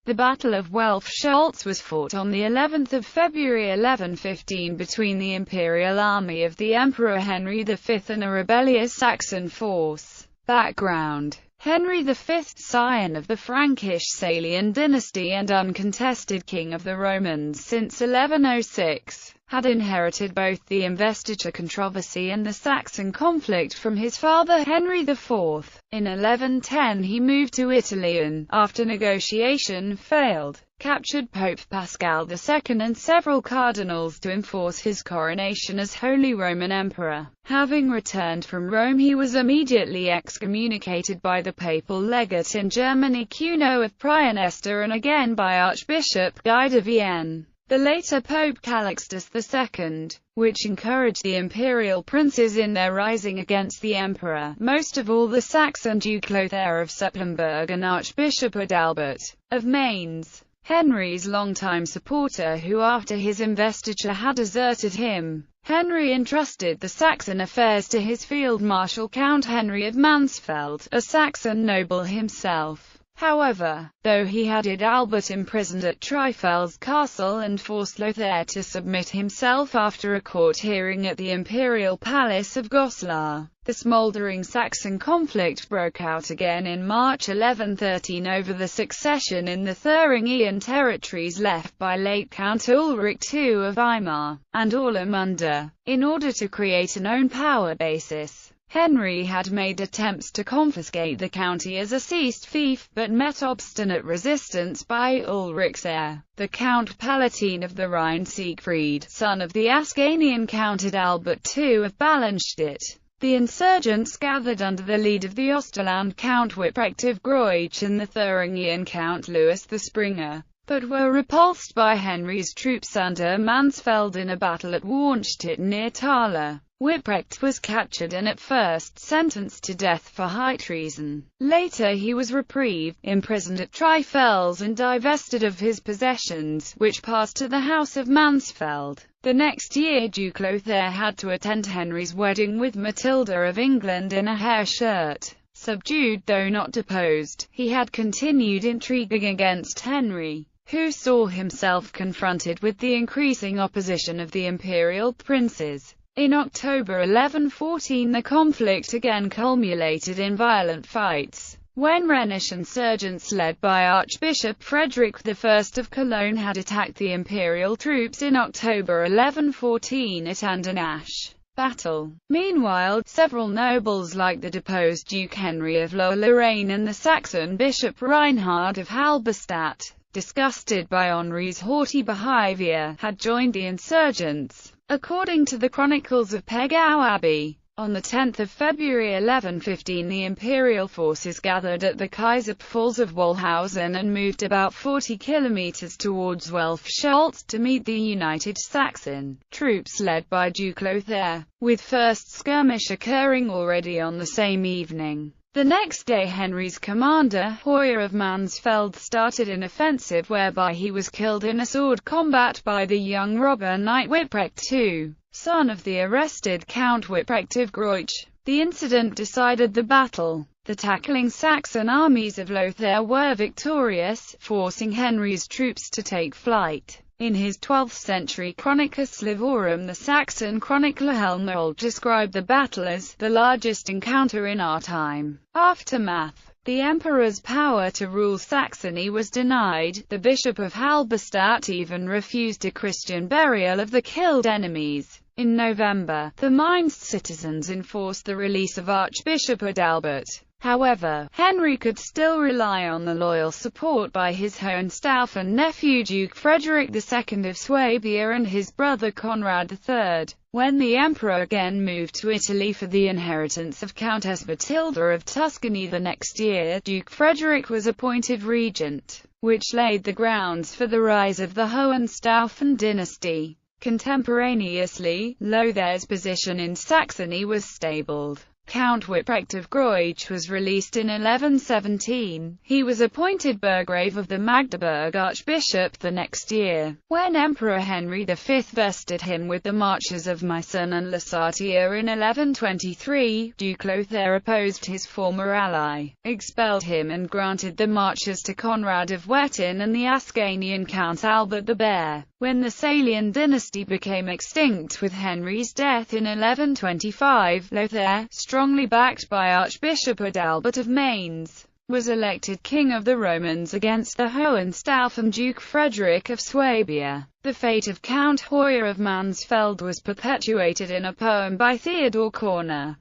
The Battle of Welfesholz was fought on the 11th of February 1115 between the imperial army of the Emperor Henry V and a rebellious Saxon force. Background: Henry V, scion of the Frankish Salian dynasty and uncontested king of the Romans since 1106, had inherited both the investiture controversy and the Saxon conflict from his father Henry IV. In 1110 he moved to Italy and, after negotiation failed, captured Pope Pascal II and several cardinals to enforce his coronation as Holy Roman Emperor. Having returned from Rome, he was immediately excommunicated by the papal legate in Germany Kuno of Praeneste and again by Archbishop Guy de Vienne, the later Pope Calixtus II, which encouraged the imperial princes in their rising against the emperor, most of all the Saxon Duke Lothair of Supplenburg and Archbishop Adalbert of Mainz, Henry's longtime supporter who after his investiture had deserted him. Henry entrusted the Saxon affairs to his field marshal Count Henry of Mansfeld, a Saxon noble himself. However, though he had Adalbert imprisoned at Trifels Castle and forced Lothair to submit himself after a court hearing at the imperial palace of Goslar, the smouldering Saxon conflict broke out again in March 1113 over the succession in the Thuringian territories left by late Count Ulrich II of Weimar and Orlamunda. In order to create an own power basis, Henry had made attempts to confiscate the county as a seized fief, but met obstinate resistance by Ulrich's heir, the Count Palatine of the Rhine Siegfried, son of the Ascanian Count Adalbert II of Ballenstedt. The insurgents gathered under the lead of the Osterland Count Witprecht of Groich and the Thuringian Count Louis the Springer, but were repulsed by Henry's troops under Mansfeld in a battle at Warnstedt near Thaler. Witprecht was captured and at first sentenced to death for high treason. Later he was reprieved, imprisoned at Trifels and divested of his possessions, which passed to the House of Mansfeld. The next year Duke Lothair had to attend Henry's wedding with Matilda of England in a hair shirt. Subdued though not deposed, he had continued intriguing against Henry, who saw himself confronted with the increasing opposition of the imperial princes. In October 1114 the conflict again culminated in violent fights, when Rhenish insurgents led by Archbishop Frederick I of Cologne had attacked the imperial troops in October 1114 at Andernach. Battle. Meanwhile, several nobles like the deposed Duke Henry of Lower-Lorraine and the Saxon Bishop Reinhard of Halberstadt, disgusted by Henry's haughty behavior, had joined the insurgents. According to the Chronicles of Pegau Abbey, on 10 February 1115 the imperial forces gathered at the Kaiser Falls of Wallhausen and moved about 40 kilometers towards Welfesholz to meet the united Saxon troops led by Duke Lothair, with first skirmish occurring already on the same evening. The next day Henry's commander, Hoyer of Mansfeld, started an offensive whereby he was killed in a sword combat by the young robber knight Witprecht II, son of the arrested Count Witprecht of Groich. The incident decided the battle. The tackling Saxon armies of Lothair were victorious, forcing Henry's troops to take flight. In his 12th century Chronica Slivorum, the Saxon chronicler Helmold described the battle as the largest encounter in our time. Aftermath. The emperor's power to rule Saxony was denied. The Bishop of Halberstadt even refused a Christian burial of the killed enemies. In November, the Mainz citizens enforced the release of Archbishop Adalbert. However, Henry could still rely on the loyal support by his Hohenstaufen nephew Duke Frederick II of Swabia and his brother Conrad III. When the emperor again moved to Italy for the inheritance of Countess Matilda of Tuscany the next year, Duke Frederick was appointed regent, which laid the grounds for the rise of the Hohenstaufen dynasty. Contemporaneously, Lothair's position in Saxony was stabilized. Count Witprecht of Groich was released in 1117. He was appointed Burgrave of the Magdeburg Archbishop the next year, when Emperor Henry V vested him with the Marches of Meissen and Lusatia in 1123. Duke Lothair opposed his former ally, expelled him and granted the Marches to Conrad of Wettin and the Ascanian Count Albert the Bear. When the Salian dynasty became extinct with Henry's death in 1125, Lothair, strongly backed by Archbishop Adalbert of Mainz, was elected King of the Romans against the Hohenstaufen Duke Frederick of Swabia. The fate of Count Hoyer of Mansfeld was perpetuated in a poem by Theodor Korner.